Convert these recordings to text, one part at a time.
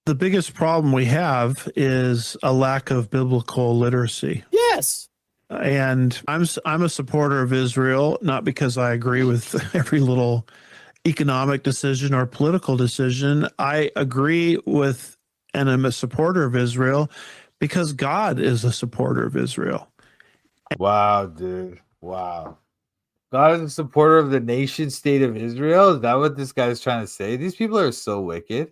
The biggest problem we have is a lack of biblical literacy. Yes. And I'm a supporter of Israel, not because I agree with every little economic decision or political decision. I agree with and I'm a supporter of Israel because God is a supporter of Israel. Wow, dude. Wow. God is a supporter of the nation state of Israel. Is that what this guy is trying to say? These people are so wicked.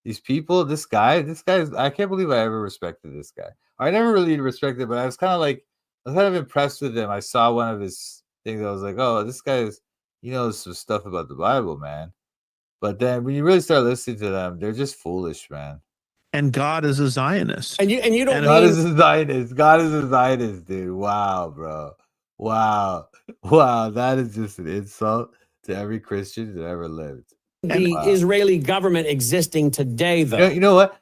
These people, this guy is, I can't believe I ever respected this guy. I never really respected, but I was kind of impressed with him. I saw one of his things. I was like, oh, this guy is, he knows some stuff about the Bible, man. But then when you really start listening to them, they're just foolish, man. And God is a Zionist. And you don't God is a Zionist. God is a Zionist, dude. Wow, bro. Wow. That is just an insult to every Christian that ever lived. the Israeli government existing today, though. You know what?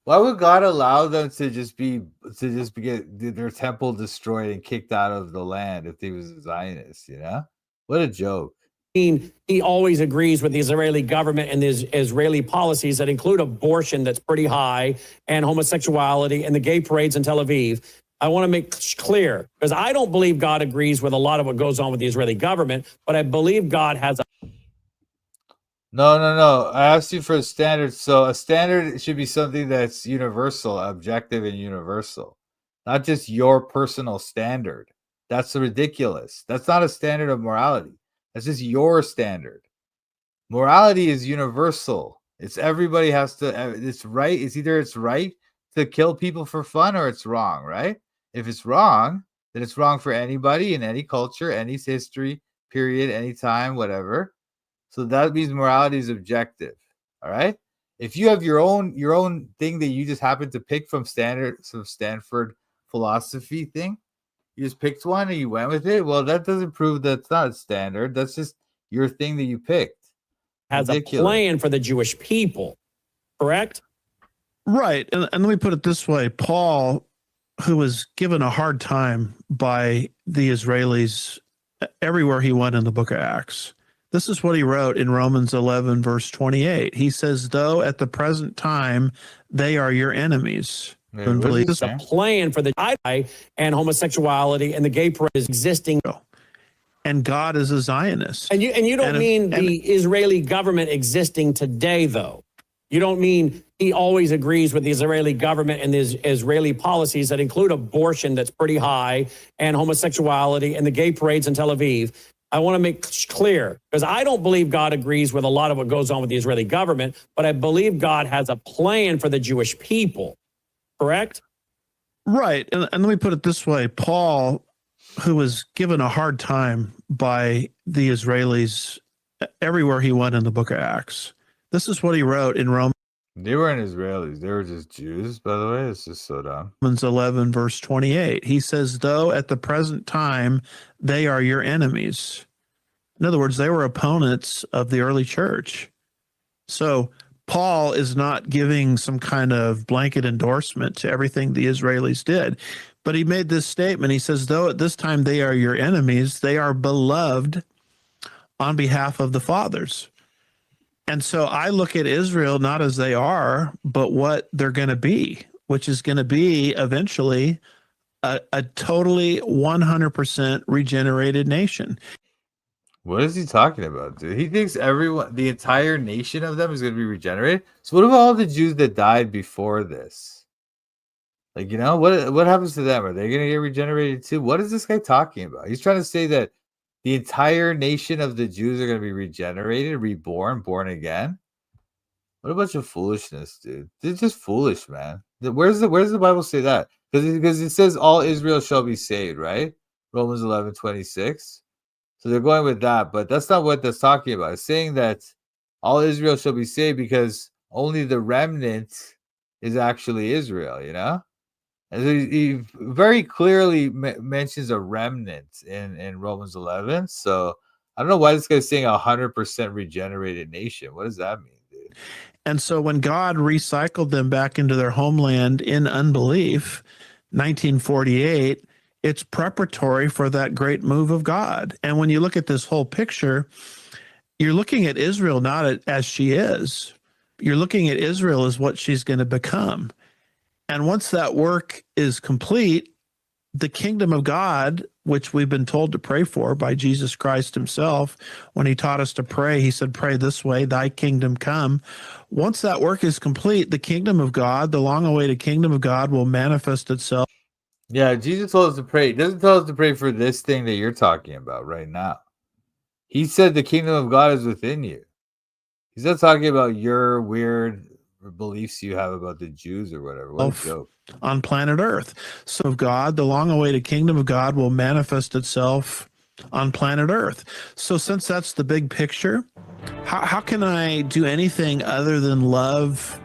Why would God allow them to just get their temple destroyed and kicked out of the land if he was a Zionist? You know, what a joke. He always agrees with the Israeli government and the Israeli policies that include abortion that's pretty high and homosexuality and the gay parades in Tel Aviv. I want to make clear, because I don't believe God agrees with a lot of what goes on with the Israeli government, but I believe God has a... No. I asked you for a standard. So a standard should be something that's universal, objective, and universal, not just your personal standard. That's ridiculous. That's not a standard of morality. That's just your standard. Morality is universal. It's everybody has to, it's right. It's right to kill people for fun, or it's wrong, right? If it's wrong, then it's wrong for anybody in any culture, any history, period, any time, whatever. So that means morality is objective. All right. If you have your own thing that you just happen to pick from Stanford philosophy thing, you just picked one and you went with it. Well, that doesn't prove that's not a standard. That's just your thing that you picked. Has ridiculous. A plan for the Jewish people, correct? Right. And let me put it this way. Paul, who was given a hard time by the Israelis everywhere he went in the book of Acts, this is what he wrote in Romans 11, verse 28. He says, though at the present time, they are your enemies. This is a plan for the and homosexuality and the gay parade is existing. And God is a Zionist. And you don't mean the Israeli government existing today, though. You don't mean he always agrees with the Israeli government and the Israeli policies that include abortion that's pretty high and homosexuality and the gay parades in Tel Aviv. I want to make clear, because I don't believe God agrees with a lot of what goes on with the Israeli government, but I believe God has a plan for the Jewish people. Correct? Right. And let me put it this way. Paul, who was given a hard time by the Israelis everywhere he went in the book of Acts, this is what he wrote in Romans. They weren't Israelis. They were just Jews, by the way. It's just so dumb. Romans 11, verse 28. He says, though at the present time, they are your enemies. In other words, they were opponents of the early church. So Paul is not giving some kind of blanket endorsement to everything the Israelis did, but he made this statement. He says, though at this time they are your enemies, they are beloved on behalf of the fathers. And so I look at Israel not as they are, but what they're going to be, which is going to be eventually a totally 100% regenerated nation. What is he talking about, dude? He thinks the entire nation of them is going to be regenerated. So what about all the Jews that died before this? Like, you know, what happens to them? Are they going to get regenerated too? What is this guy talking about? He's trying to say that the entire nation of the Jews are going to be regenerated, reborn, born again. What a bunch of foolishness, dude. They're just foolish, man. Where's the Bible say that? Because it says all Israel shall be saved, right? Romans 11:26. So they're going with that, but that's not what that's talking about. It's saying that all Israel shall be saved because only the remnant is actually Israel, you know? And he very clearly mentions a remnant in Romans 11. So I don't know why this guy's saying 100% regenerated nation. What does that mean, dude? And so when God recycled them back into their homeland in unbelief, 1948, it's preparatory for that great move of God. And when you look at this whole picture, you're looking at Israel not as she is, you're looking at Israel as what she's going to become. And once that work is complete, the kingdom of God, which we've been told to pray for by Jesus Christ himself, when he taught us to pray, he said, pray this way, thy kingdom come. Once that work is complete, the kingdom of God, the long-awaited kingdom of God, will manifest itself. Yeah, Jesus told us to pray. He doesn't tell us to pray for this thing that you're talking about right now. He said the kingdom of God is within you. He's not talking about your weird beliefs you have about the Jews or whatever. What a joke. On planet Earth. So of God, the long-awaited kingdom of God will manifest itself on planet Earth. So since that's the big picture, how can I do anything other than love,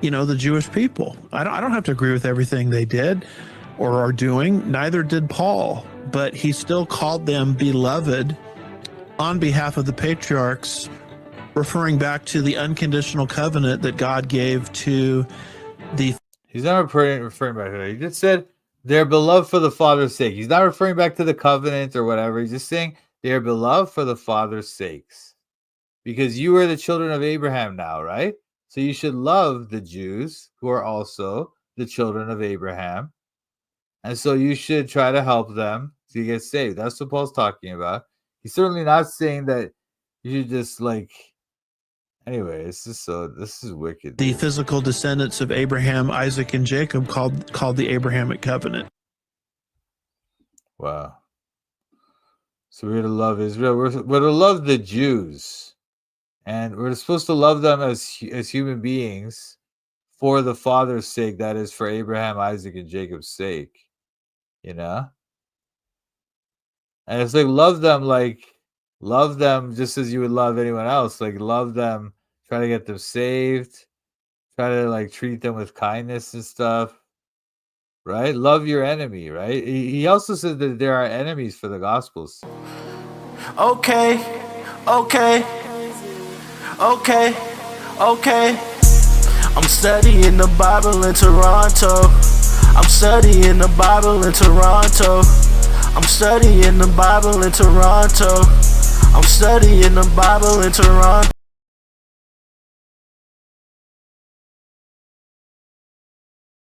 the Jewish people? I don't have to agree with everything they did or are doing. Neither did Paul, but he still called them beloved on behalf of the patriarchs, referring back to the unconditional covenant that God gave to the... He's not referring back to that. He just said they're beloved for the Father's sake. He's not referring back to the covenant or whatever. He's just saying they are beloved for the Father's sakes. Because you are the children of Abraham now, right? So you should love the Jews who are also the children of Abraham. And so you should try to help them to get saved. That's what Paul's talking about. He's certainly not saying that you should just Anyway, this is wicked. The physical descendants of Abraham, Isaac, and Jacob called the Abrahamic covenant. Wow. So we're to love Israel. We're to love the Jews. And we're supposed to love them as human beings for the Father's sake. That is, for Abraham, Isaac, and Jacob's sake. And it's love them just as you would love anyone else. Love them, try to get them saved, try to treat them with kindness and stuff, right? Love your enemy, right? He also said that there are enemies for the Gospels. Okay. I'm studying the Bible in Toronto. I'm studying the Bible in Toronto. I'm studying the Bible in Toronto. I'm studying the Bible in Toronto.